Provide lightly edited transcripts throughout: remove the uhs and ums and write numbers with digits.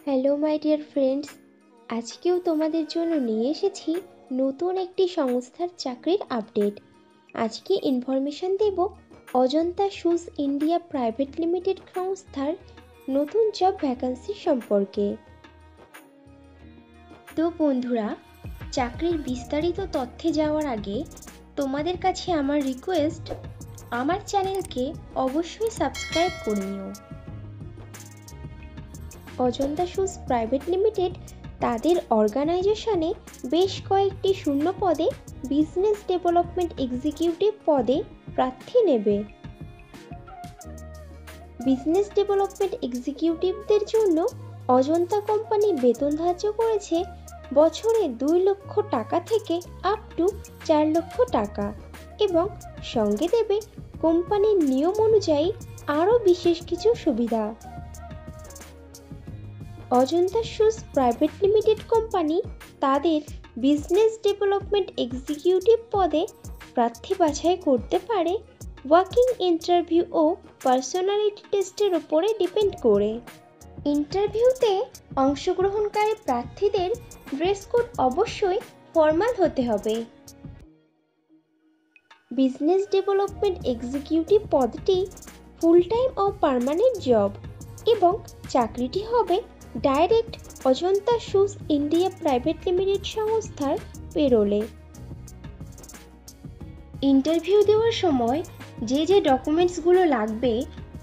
Hello my dear friends, আজকেও তোমাদের জন্য নিয়ে এসেছি নতুন একটি সংস্থার চাকরির আপডেট। আজকে ইনফরমেশন দেব Ajanta shoes India private limited সংস্থার নতুন জব ভ্যাকান্সি সম্পর্কে। তো বন্ধুরা, চাকরির বিস্তারিত তথ্যে যাওয়ার আগে তোমাদের কাছে আমার রিকোয়েস্ট, আমার চ্যানেলকে অবশ্যই সাবস্ক্রাইব করে নিও। অজন্তা শুজ প্রাইভেট লিমিটেড তাদের অর্গানাইজেশনে বেশ কয়েকটি শূন্য পদে বিজনেস ডেভেলপমেন্ট এক্সিকিউটিভ পদে প্রার্থী নেবে। বিজনেস ডেভেলপমেন্ট এক্সিকিউটিভদের জন্য অজন্তা কোম্পানি বেতন ধার্য করেছে বছরে 2 লক্ষ টাকা থেকে আপ টু 4 লক্ষ টাকা এবং সঙ্গে দেবে কোম্পানির নিয়ম অনুযায়ী আরও বিশেষ কিছু সুবিধা। Ajanta shoes private limited company তাদের বিজনেস ডেভেলপমেন্ট এক্সিকিউটিভ পদে প্রার্থী বাছাই করতে পারে ওয়াকিং ইন্টারভিউ ও পার্সোনালিটি টেস্টের উপরে ডিপেন্ড করে। ইন্টারভিউতে অংশগ্রহণকারী প্রার্থীদের ড্রেস কোড অবশ্যই ফর্মাল হতে হবে। বিজনেস ডেভেলপমেন্ট এক্সিকিউটিভ পদটি ফুল টাইম ও পার্মানেন্ট জব এবং চাকরিটি হবে direct Ajanta shoes India private limited সংস্থার পেরোলে। ইন্টারভিউ দেওয়ার সময় যে ডকুমেন্টসগুলো লাগবে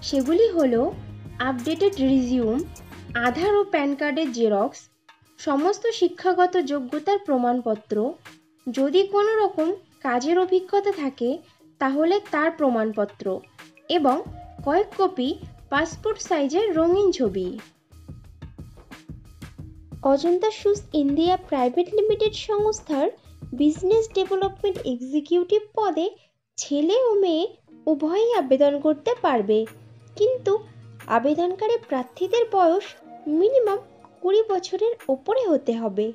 সেগুলি হলো আপডেটেড রিজিউম, আধার ও প্যান কার্ডের জেরক্স, সমস্ত শিক্ষাগত যোগ্যতার প্রমাণপত্র, যদি কোনো রকম কাজের অভিজ্ঞতা থাকে তাহলে তার প্রমাণপত্র এবং কয়েক কপি পাসপোর্ট সাইজের রঙিন ছবি। Ajanta shoes India private limited সংস্থার বিজনেস ডেভেলপমেন্ট এক্সিকিউটিভ পদে ছেলে ও মেয়ে উভয়ই আবেদন করতে পারবে, কিন্তু আবেদনকারী প্রার্থীদের বয়স মিনিমাম 20 বছরের ওপরে হতে হবে।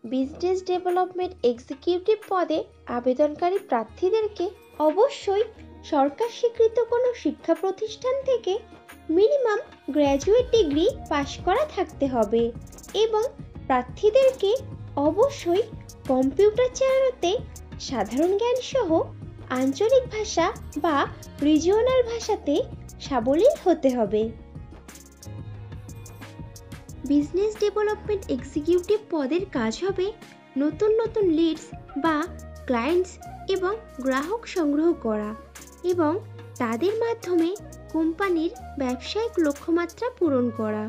বিজনেস ডেভেলপমেন্ট এক্সিকিউটিভ পদে আবেদনকারী প্রার্থীদেরকে অবশ্যই সরকার স্বীকৃত কোনো শিক্ষা প্রতিষ্ঠান থেকে মিনিমাম গ্র্যাজুয়েট ডিগ্রি পাশ করা থাকতে হবে এবং প্রার্থীদেরকে অবশ্যই কম্পিউটার চালানোতে সাধারণ জ্ঞান সহ আঞ্চলিক ভাষা বা রিজিওনাল ভাষাতে সাবলীল হতে হবে। বিজনেস ডেভেলপমেন্ট এক্সিকিউটিভ পদের কাজ হবে নতুন নতুন লিডস বা ক্লায়েন্টস এবং গ্রাহক সংগ্রহ করা এবং তাদের মাধ্যমে কোম্পানির ব্যবসায়িক লক্ষ্যমাত্রা পূরণ করা,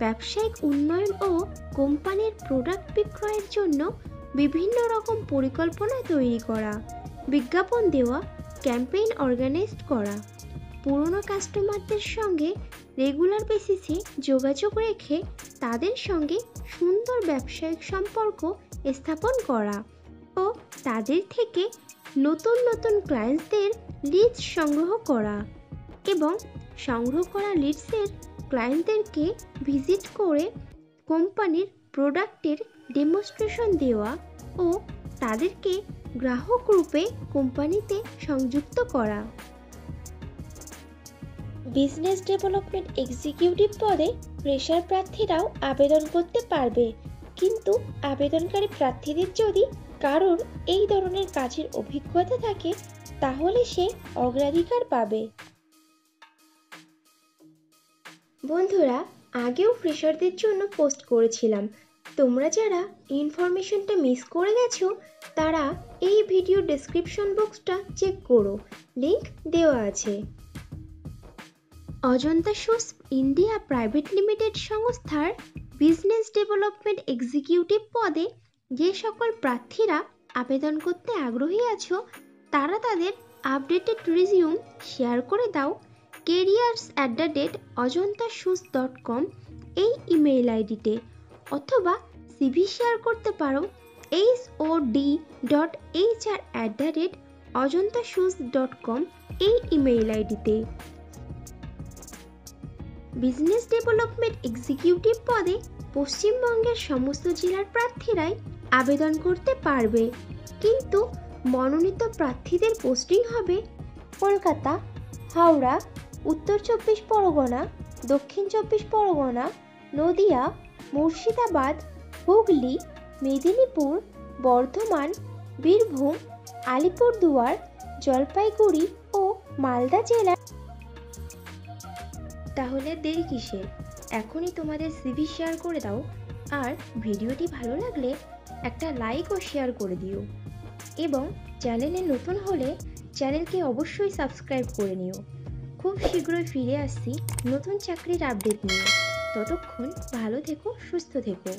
ব্যবসায়িক উন্নয়ন ও কোম্পানির প্রোডাক্ট বিক্রয়ের জন্য বিভিন্ন রকম পরিকল্পনা তৈরি করা, বিজ্ঞাপন দেওয়া, ক্যাম্পেইন অর্গানাইজ করা, পুরনো কাস্টমারদের সঙ্গে রেগুলার বেসিসে যোগাযোগ রেখে তাদের সঙ্গে সুন্দর ব্যবসায়িক সম্পর্ক স্থাপন করা ও তাদের থেকে নতুন নতুন ক্লায়েন্টসদের লিডস সংগ্রহ করা এবং সংগ্রহ করা লিডসের ক্লায়েন্টদেরকে ভিজিট করে কোম্পানির প্রোডাক্টের ডেমনস্ট্রেশন দেওয়া ও তাদেরকে গ্রাহক রূপে কোম্পানিতে সংযুক্ত করা। বিজনেস ডেভেলপমেন্ট এক্সিকিউটিভ পদে ফ্রেশার প্রার্থীরাও আবেদন করতে পারবে, কিন্তু আবেদনকারী প্রার্থীদের যদি কারোর এই ধরনের কাজের অভিজ্ঞতা থাকে তাহলে সে অগ্রাধিকার পাবে। বন্ধুরা, আগেও ফ্রেশারদের জন্য পোস্ট করেছিলাম, তোমরা যারা ইনফরমেশনটা মিস করে গেছো তারা এই ভিডিও ডেসক্রিপশন বক্সটা চেক করো, লিংক দেওয়া আছে। Ajanta shoes India private limited সংস্থার বিজনেস ডেভেলপমেন্ট এক্সিকিউটিভ পদে যে সকল প্রার্থীরা আবেদন করতে আগ্রহী আছো তারা তাদের আপডেটেড রিজিউম শেয়ার করে দাও careers@ajantashoes.com এই ইমেইল আইডিতে, অথবা সিভি শেয়ার করতে পারো hod.hr@ajantashoes.com এই ইমেইল আইডিতে। বিজনেস ডেভেলপমেন্ট এক্সিকিউটিভ পদে পশ্চিমবঙ্গের সমস্ত জেলার প্রার্থীরাই আবেদন করতে পারবে, কিন্তু মনোনীত প্রার্থীদের পোস্টিং হবে কলকাতা, হাওড়া, উত্তর 24 পরগনা, দক্ষিণ চব্বিশ পরগনা, নদিয়া, মুর্শিদাবাদ, হুগলি, মেদিনীপুর, বর্ধমান, বীরভূম, আলিপুরদুয়ার, জলপাইগুড়ি ও মালদা জেলা। তাহলে দেরি কিসের? এখনই তোমাদের সিভি শেয়ার করে দাও, আর ভিডিওটি ভালো লাগলে একটা লাইক ও শেয়ার করে দিও, এবং চ্যানেলে নতুন হলে চ্যানেলকে অবশ্যই সাবস্ক্রাইব করে নিও। খুব শীঘ্রই ফিরে আসছি নতুন চাকরির আপডেট নিয়ে। ততক্ষণ ভালো থেকো, সুস্থ থেকো।